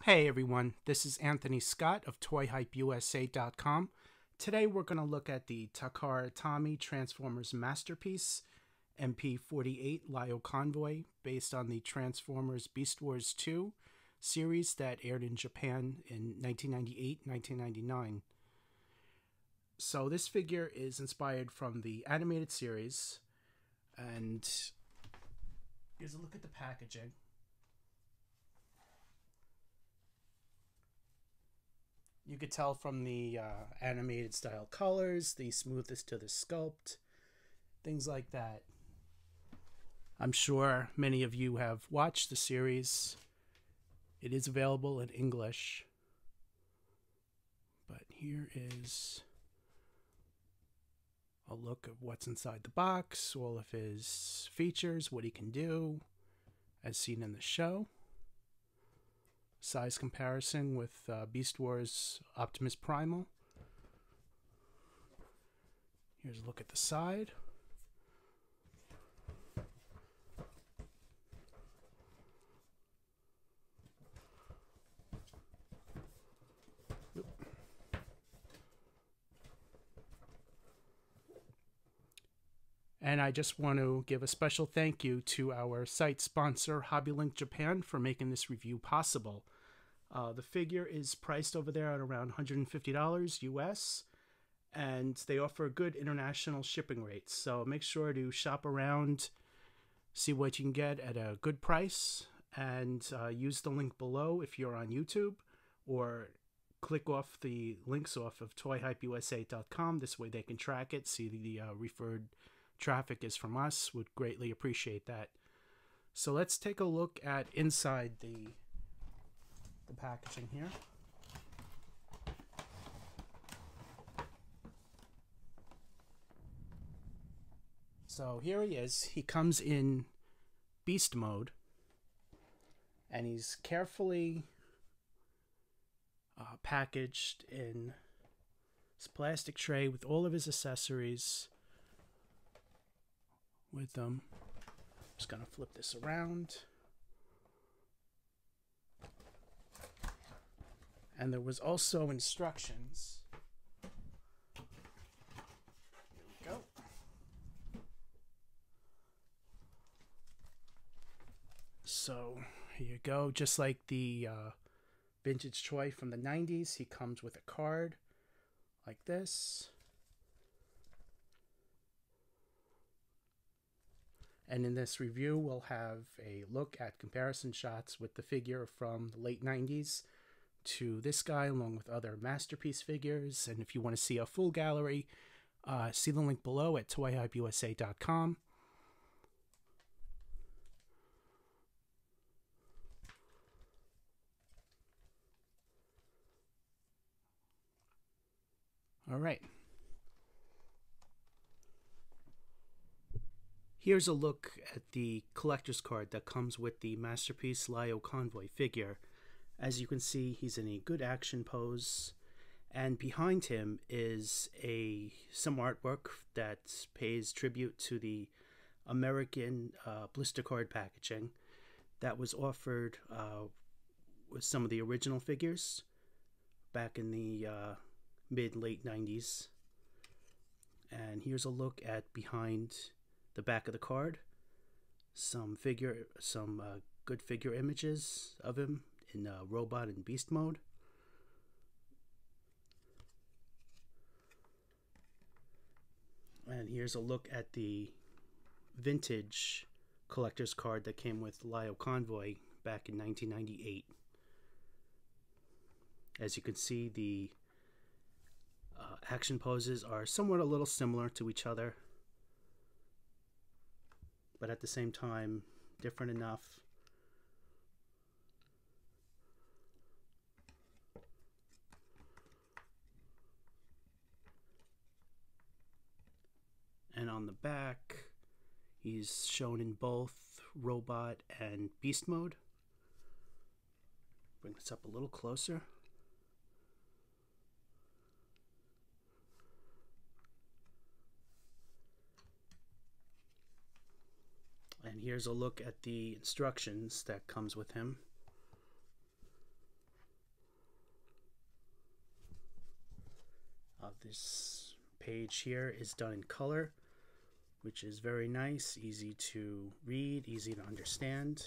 Hey everyone, this is Anthony Scott of ToyHypeUSA.com. Today we're going to look at the Takara Tomy Transformers Masterpiece MP48 Lio Convoy, based on the Transformers Beast Wars 2 series that aired in Japan in 1998-1999. So this figure is inspired from the animated series, and here's a look at the packaging. You could tell from the animated style colors, the smoothness to the sculpt, things like that. I'm sure many of you have watched the series. It is available in English. But here is a look of what's inside the box, all of his features, what he can do, as seen in the show. Size comparison with Beast Wars Optimus Primal. Here's a look at the side. And I just want to give a special thank you to our site sponsor, HobbyLink Japan, for making this review possible. The figure is priced over there at around $150 US, and they offer good international shipping rates. So make sure to shop around, see what you can get at a good price, and use the link below if you're on YouTube, or click off the links off of ToyHypeUSA.com. This way they can track it, see the referred traffic is from us. Would greatly appreciate that. So let's take a look at inside the packaging here. So here he is. He comes in beast mode, and he's carefully packaged in this plastic tray with all of his accessories with them. Just gonna flip this around. And there was also instructions. Here we go. So here you go. Just like the vintage toy from the 90s, he comes with a card like this. And in this review, we'll have a look at comparison shots with the figure from the late 90s to this guy, along with other Masterpiece figures. And if you want to see a full gallery, see the link below at ToyHypeUSA.com. All right. Here's a look at the collector's card that comes with the Masterpiece Lio Convoy figure. As you can see, he's in a good action pose, and behind him is some artwork that pays tribute to the American blister card packaging that was offered with some of the original figures back in the mid-late 90s. And here's a look at behind the back of the card. Some good figure images of him in robot and beast mode. And here's a look at the vintage collector's card that came with Lio Convoy back in 1998. As you can see, the action poses are somewhat a little similar to each other, but at the same time different enough. And on the back, he's shown in both robot and beast mode. Bring this up a little closer. And here's a look at the instructions that comes with him. This page here is done in color, which is very nice, easy to read, easy to understand.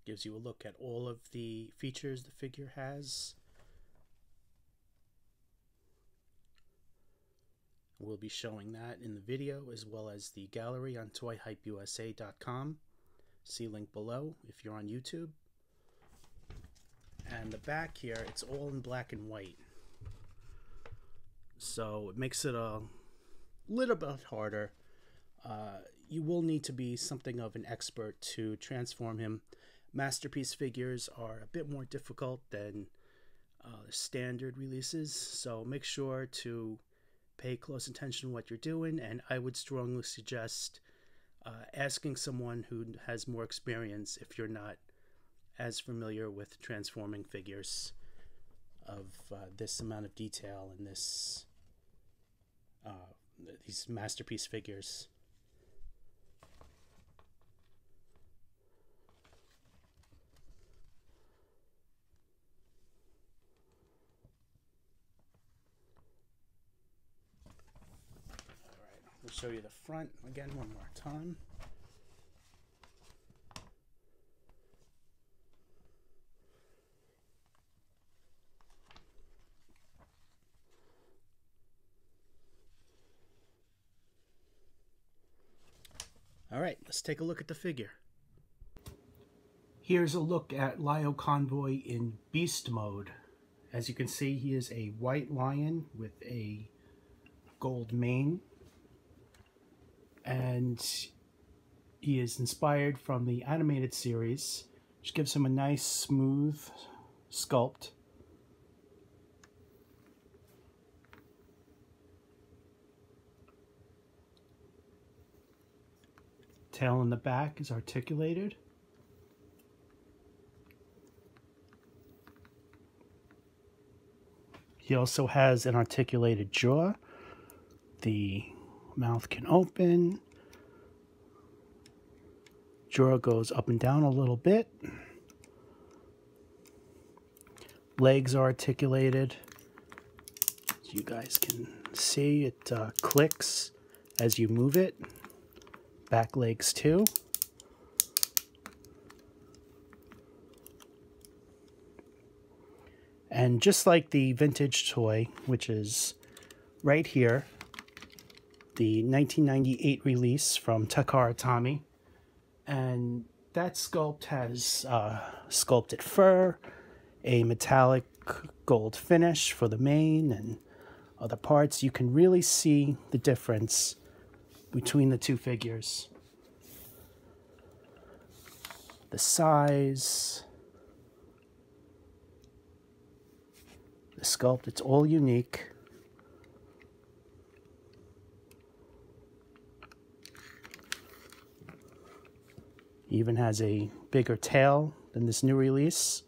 Gives you a look at all of the features the figure has. We'll be showing that in the video, as well as the gallery on toyhypeusa.com. See link below if you're on YouTube. And the back here, it's all in black and white. So it makes it a little bit harder. You will need to be something of an expert to transform him. Masterpiece figures are a bit more difficult than standard releases, so make sure to pay close attention to what you're doing, and I would strongly suggest asking someone who has more experience if you're not as familiar with transforming figures of this amount of detail and these masterpiece figures. We'll show you the front again one more time. All right, let's take a look at the figure. Here's a look at Lio Convoy in beast mode. As you can see, he is a white lion with a gold mane. And he is inspired from the animated series, which gives him a nice smooth sculpt. Tail in the back is articulated. He also has an articulated jaw. The mouth can open. Jaw goes up and down a little bit. Legs are articulated. As you guys can see, it clicks as you move it. Back legs too. And just like the vintage toy, which is right here, the 1998 release from Takara Tomy, and that sculpt has sculpted fur, a metallic gold finish for the mane and other parts. You can really see the difference between the two figures. The size, the sculpt, it's all unique. Even has a bigger tail than this new release.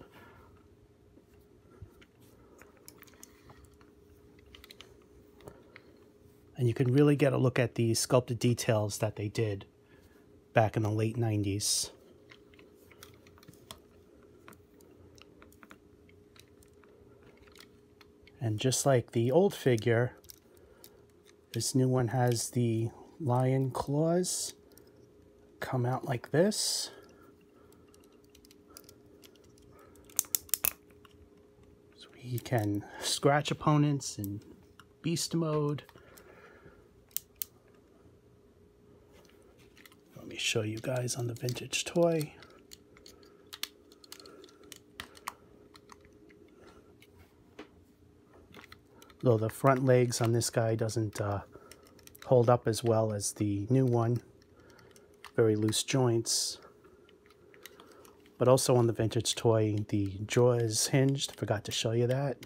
And you can really get a look at the sculpted details that they did back in the late 90s. And just like the old figure, this new one has the lion claws come out like this. So he can scratch opponents in beast mode. Let me show you guys on the vintage toy. Though the front legs on this guy doesn't hold up as well as the new one. Very loose joints. But also on the vintage toy, the jaw is hinged. Forgot to show you that.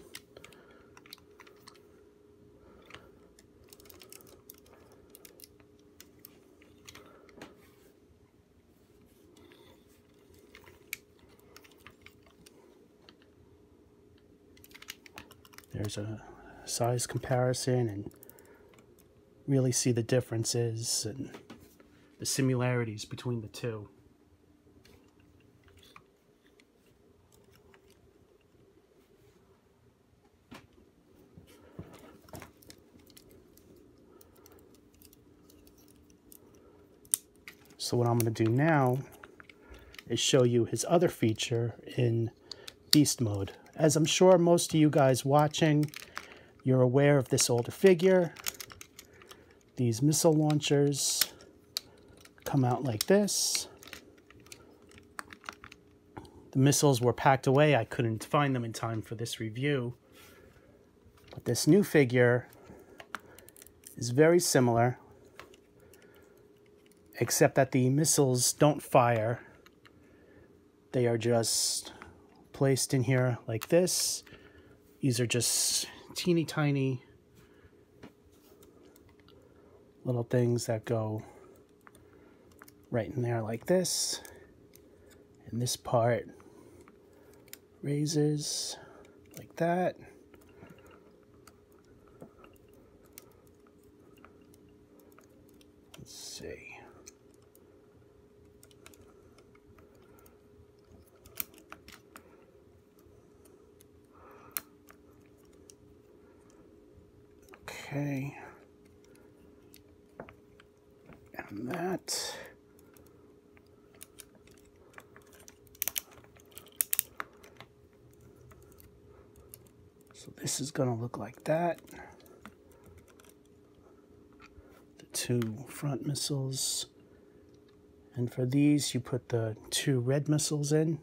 There's a size comparison and really see the differences and the similarities between the two. So what I'm going to do now is show you his other feature in beast mode. As I'm sure most of you guys watching, you're aware of this older figure. These missile launchers come out like this. The missiles were packed away. I couldn't find them in time for this review. But this new figure is very similar, except that the missiles don't fire. They are just placed in here like this. These are just teeny tiny little things that go right in there like this. And this part raises like that. Let's see. Okay. And that. So this is going to look like that. The two front missiles. And for these, you put the two red missiles in.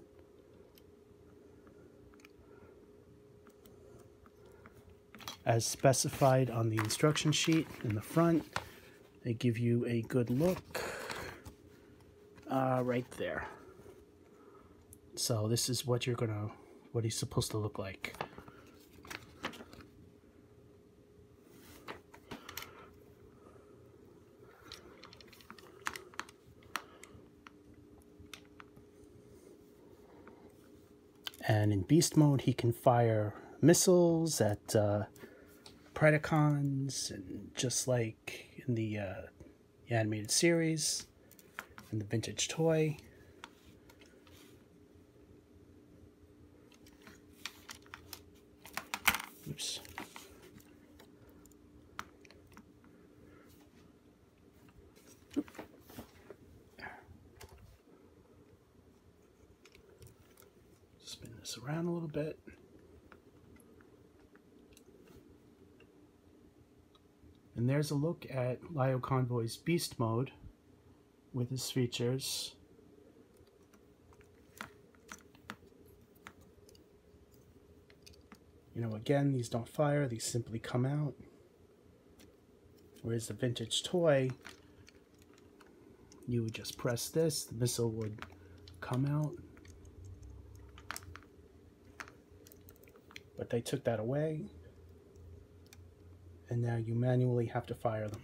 As specified on the instruction sheet in the front. They give you a good look right there. So this is what he's supposed to look like. And in beast mode, he can fire missiles at Predacons, and just like in the animated series and the vintage toy. Oops. Spin this around a little bit. And there's a look at Lio Convoy's beast mode with his features. You know, again, these don't fire, these simply come out. Whereas the vintage toy, you would just press this, the missile would come out. But they took that away. And now you manually have to fire them.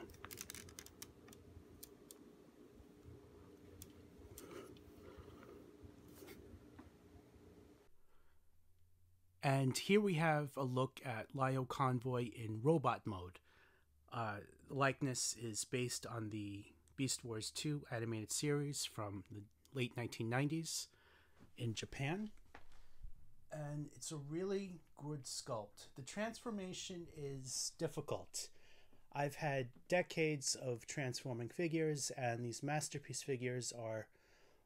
And here we have a look at Lio Convoy in robot mode. The likeness is based on the Beast Wars 2 animated series from the late 1990s in Japan. And it's a really good sculpt. The transformation is difficult. I've had decades of transforming figures, and these masterpiece figures are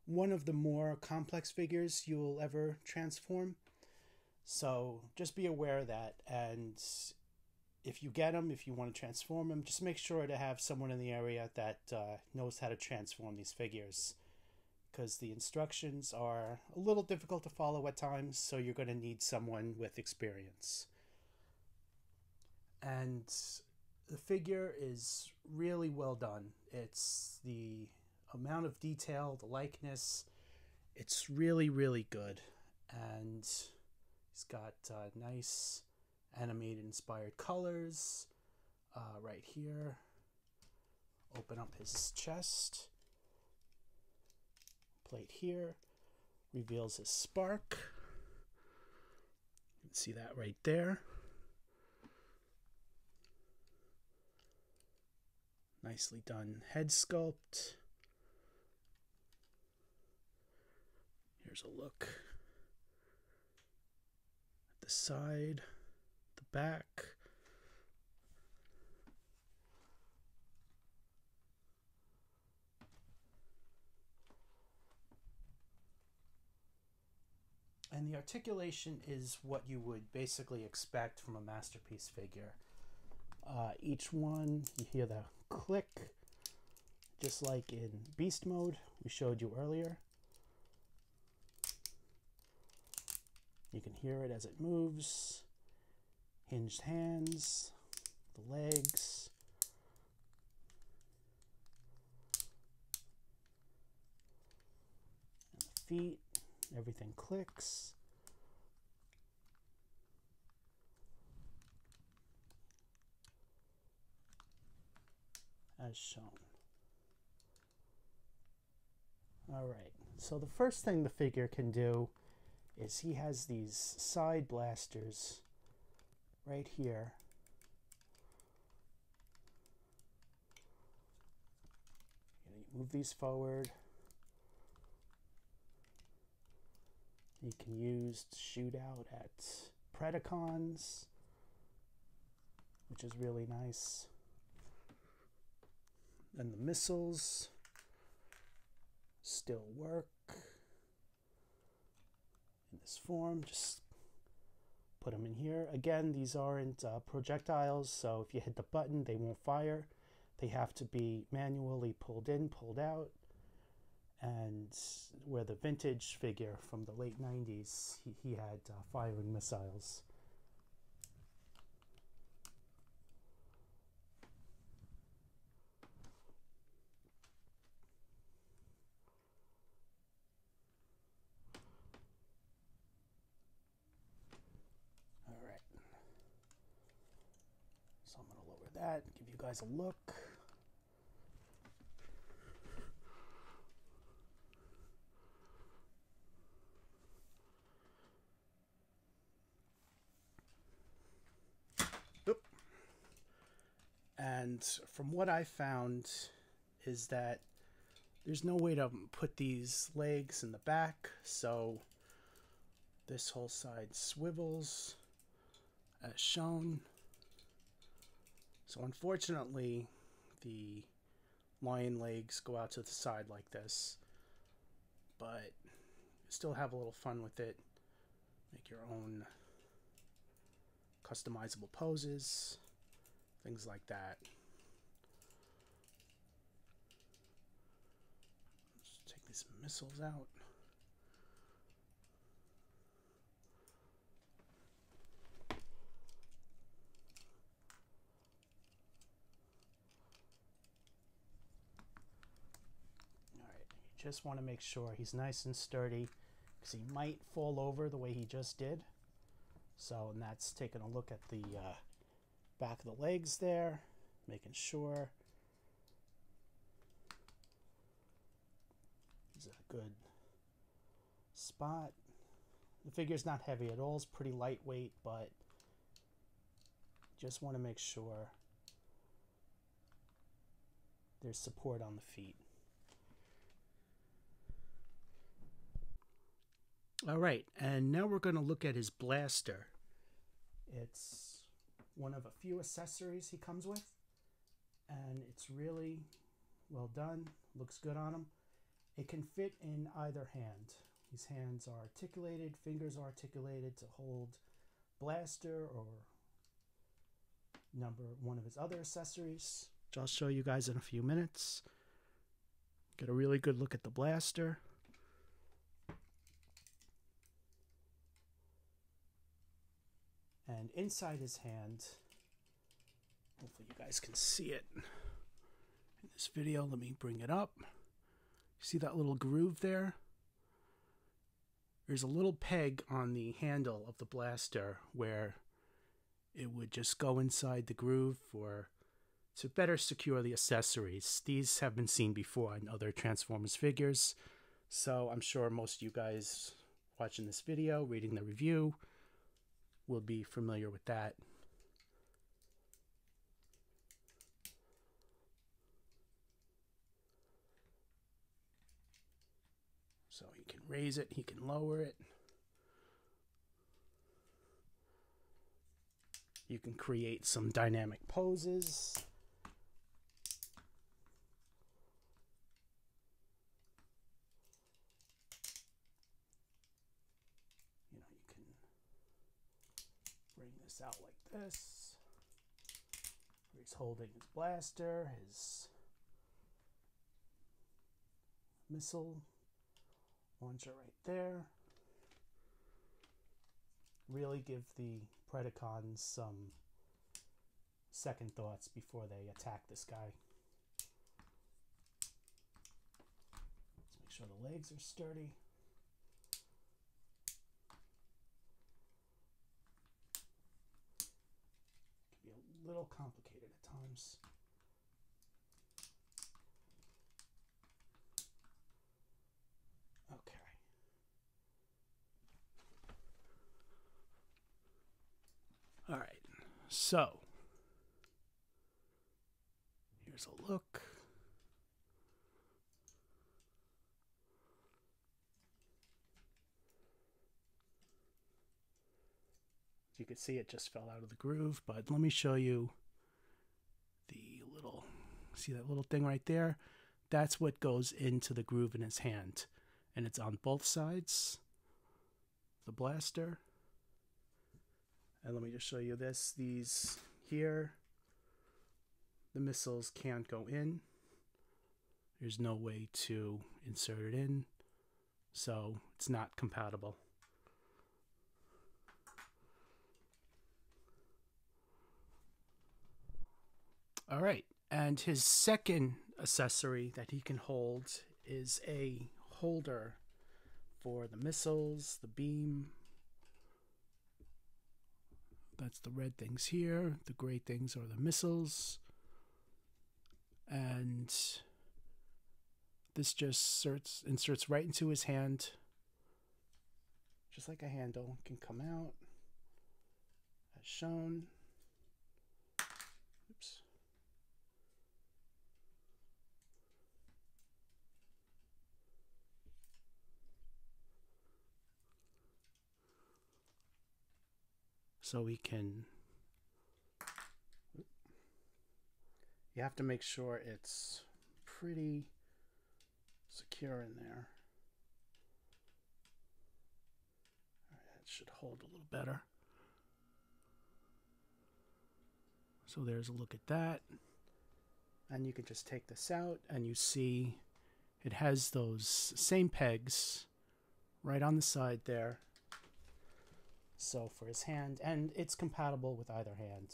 one of the more complex figures you will ever transform. So just be aware of that, and if you get them, if you want to transform them, just make sure to have someone in the area that knows how to transform these figures, because the instructions are a little difficult to follow at times, so you're going to need someone with experience. And the figure is really well done. It's the amount of detail, the likeness, it's really, really good. And he's got nice animated inspired colors right here. Open up his chest. Plate here. Reveals his spark. You can see that right there. Nicely done head sculpt. Here's a look at the side, the back. And the articulation is what you would basically expect from a masterpiece figure. Each one, you hear the click, just like in Beast Mode we showed you earlier. You can hear it as it moves. Hinged hands, the legs. And the feet, everything clicks. As shown. Alright, so the first thing the figure can do is he has these side blasters right here. You move these forward. You can use to shoot out at Predacons, which is really nice. And the missiles still work in this form. Just put them in here. Again, these aren't projectiles, so if you hit the button, they won't fire. They have to be manually pulled in, pulled out. And where the vintage figure from the late 90s, he had firing missiles. So I'm going to lower that, give you guys a look. Oop. And from what I found is that there's no way to put these legs in the back, so this whole side swivels as shown. So unfortunately, the lion legs go out to the side like this, but still have a little fun with it. Make your own customizable poses, things like that. Let's take these missiles out. Just want to make sure he's nice and sturdy, because he might fall over the way he just did. So, and that's taking a look at the back of the legs there, making sure he's at a good spot. The figure's not heavy at all, it's pretty lightweight, but just want to make sure there's support on the feet. All right, and now we're going to look at his blaster. It's one of a few accessories he comes with, and it's really well done. Looks good on him. It can fit in either hand. His hands are articulated, fingers are articulated to hold blaster or one of his other accessories, which I'll show you guys in a few minutes. Get a really good look at the blaster. And inside his hand, hopefully you guys can see it in this video. Let me bring it up. See that little groove there? There's a little peg on the handle of the blaster where it would just go inside the groove to better secure the accessories. These have been seen before on other Transformers figures, so I'm sure most of you guys watching this video, reading the review, will be familiar with that. So he can raise it, he can lower it. You can create some dynamic poses. You can bring this out like this. He's holding his blaster, his missile launcher right there. Really give the Predacons some second thoughts before they attack this guy. Let's make sure the legs are sturdy. It can be a little complicated at times. Okay. All right, so here's a look. As you can see, it just fell out of the groove, but let me show you the little, see that little thing right there? That's what goes into the groove in his hand, and it's on both sides, the blaster. And let me just show you this. These here, the missiles can't go in. There's no way to insert it in, so it's not compatible. All right, and his second accessory that he can hold is a holder for the missiles, the beam. That's the red things here. The gray things are the missiles. And this just inserts right into his hand. Just like a handle. It can come out as shown. Oops. So we can, you have to make sure it's pretty secure in there. All right, it should hold a little better. So there's a look at that. And you can just take this out and you see it has those same pegs right on the side there. So for his hand, and it's compatible with either hand,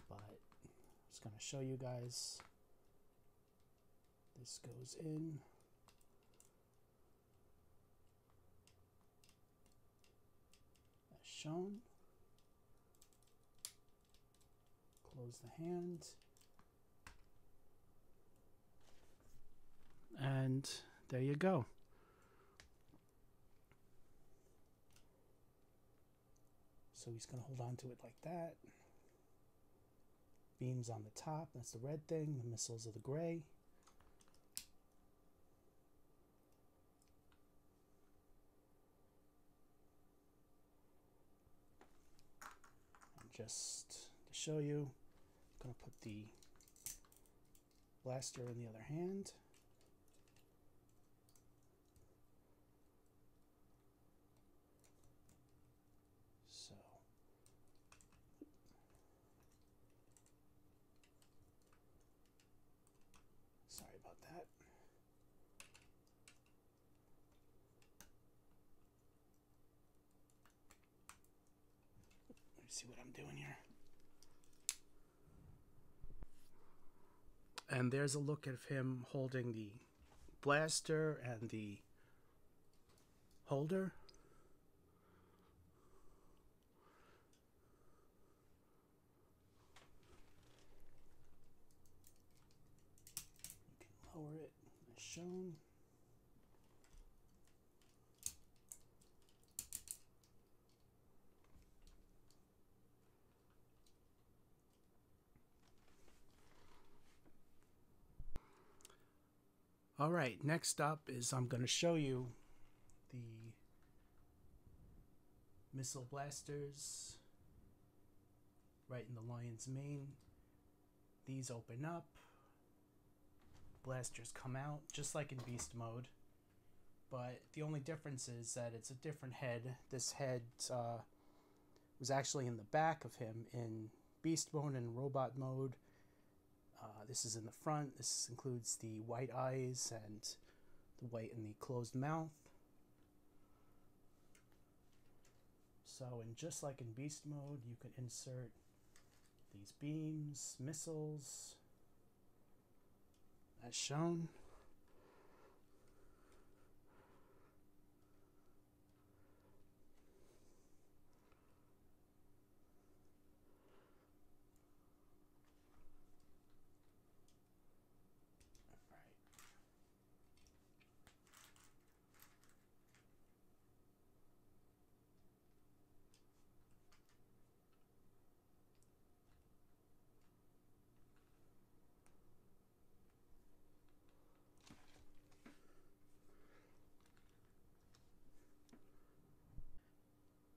but I'm just going to show you guys. This goes in. As shown. Close the hand. And there you go. So he's going to hold on to it like that. Beams on the top, that's the red thing. The missiles are the gray. And just to show you, I'm going to put the blaster in the other hand. Sorry about that. Let me see what I'm doing here. And there's a look of him holding the blaster and the holder. Lower it as shown. Alright, next up is I'm going to show you the missile blasters right in the lion's mane. These open up, blasters come out just like in beast mode, but the only difference is that it's a different head. This head was actually in the back of him in beast mode and robot mode. This is in the front. This includes the white eyes and the white in the closed mouth. So, and just like in beast mode, you can insert these beams, missiles, as shown.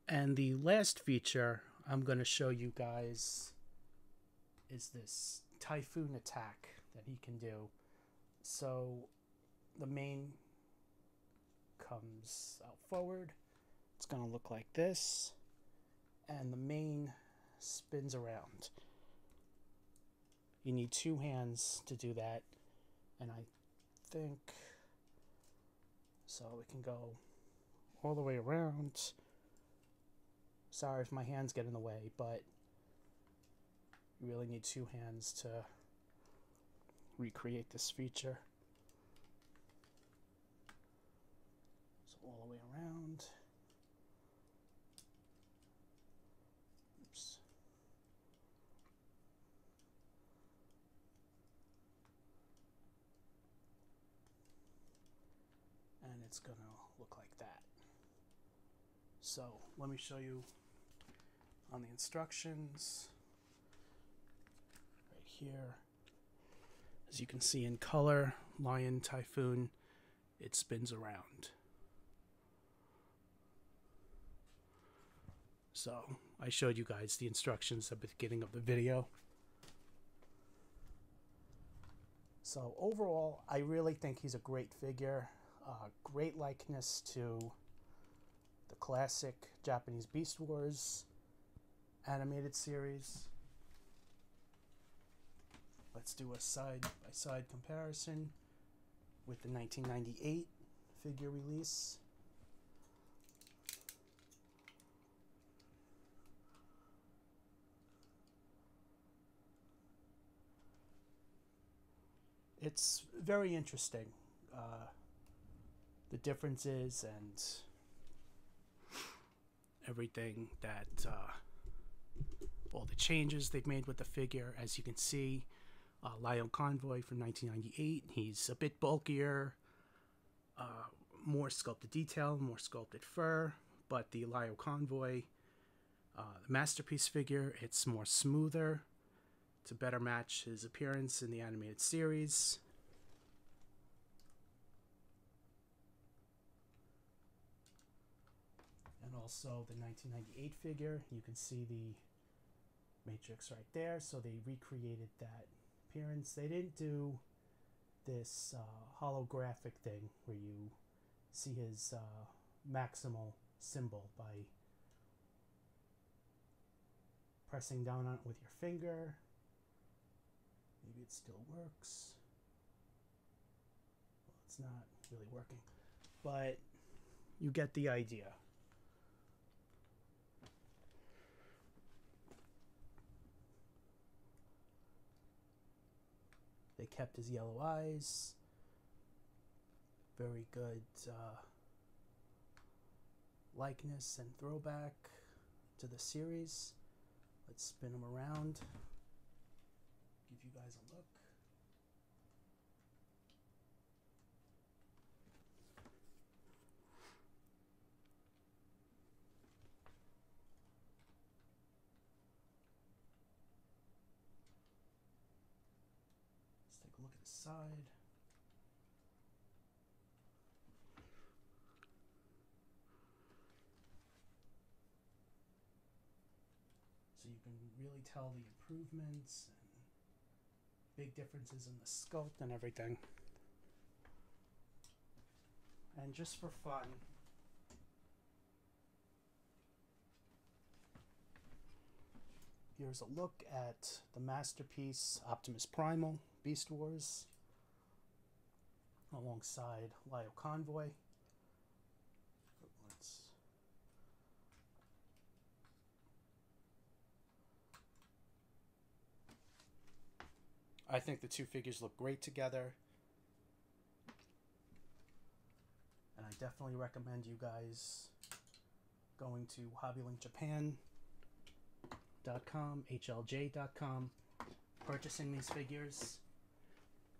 And the last feature I'm going to show you guys is this Typhoon Attack that he can do. So the mane comes out forward. It's going to look like this. And the mane spins around. You need two hands to do that. And I think so it can go all the way around. Sorry if my hands get in the way, but you really need two hands to recreate this feature. So all the way around. Oops. And it's gonna look like that. So let me show you on the instructions right here. As you can see in color, Lion Typhoon, it spins around. So I showed you guys the instructions at the beginning of the video. So overall, I really think he's a great figure. Great likeness to the classic Japanese Beast Wars animated series. Let's do a side-by-side comparison with the 1998 figure release. It's very interesting, the differences and everything that all the changes they've made with the figure. As you can see, Lio Convoy from 1998, he's a bit bulkier, more sculpted detail, more sculpted fur, but the Lio Convoy, the Masterpiece figure, it's more smoother to better match his appearance in the animated series. And also the 1998 figure, you can see the matrix right there, so they recreated that appearance. They didn't do this holographic thing where you see his maximal symbol by pressing down on it with your finger. Maybe it still works. Well, it's not really working, but you get the idea. They kept his yellow eyes. Very good likeness and throwback to the series. Let's spin him around. Give you guys a look. Let's take a look at the side. So you can really tell the improvements and big differences in the sculpt and everything. And just for fun, here's a look at the masterpiece Optimus Primal Beast Wars alongside Lio Convoy. I think the two figures look great together, and I definitely recommend you guys going to HobbyLinkJapan.com, HLJ.com, purchasing these figures.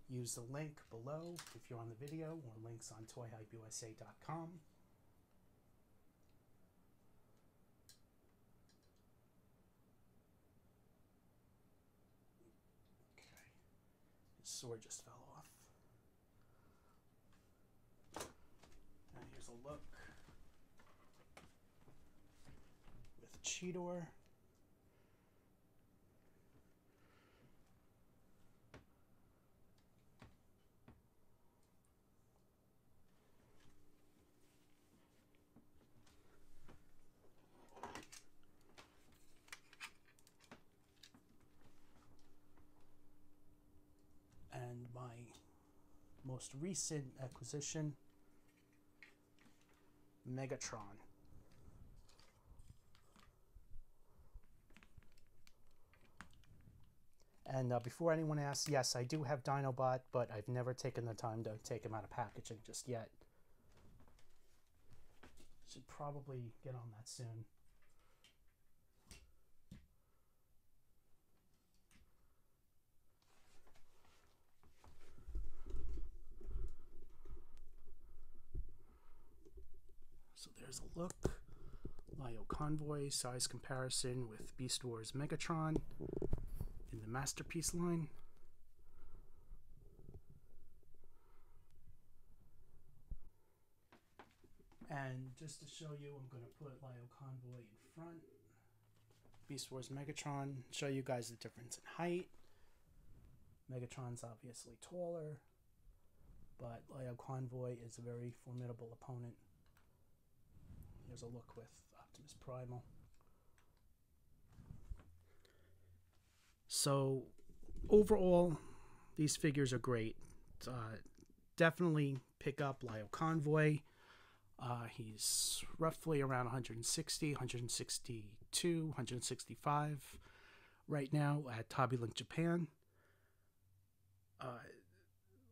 Use the link below if you're on the video, or links on ToyHypeUSA.com. Okay, his sword just fell off. And here's a look with Cheetor. And my most recent acquisition, Megatron. And before anyone asks, yes, I do have Dinobot, but I've never taken the time to take him out of packaging just yet. Should probably get on that soon. So there's a look. Lio Convoy, size comparison with Beast Wars Megatron in the Masterpiece line. And just to show you, I'm going to put Lio Convoy in front. Beast Wars Megatron, show you guys the difference in height. Megatron's obviously taller, but Lio Convoy is a very formidable opponent. Here's a look with Optimus Primal. So overall, these figures are great. Definitely pick up Lio Convoy. He's roughly around 160, 162, 165 right now at Hobby Link Japan.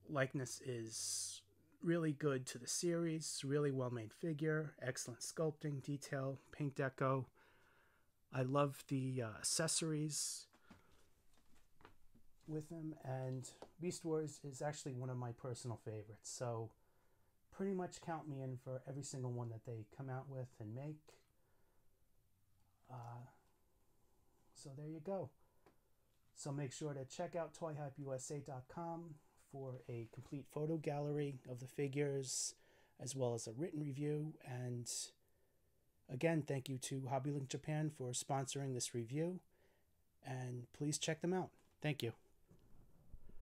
Likeness is really good to the series, really well made figure, excellent sculpting, detail, paint deco. I love the accessories with him, and Beast Wars is actually one of my personal favorites, so pretty much count me in for every single one that they come out with and make. So there you go. So make sure to check out ToyHypeUSA.com for a complete photo gallery of the figures, as well as a written review. And again, thank you to Hobby Link Japan for sponsoring this review, and please check them out. Thank you.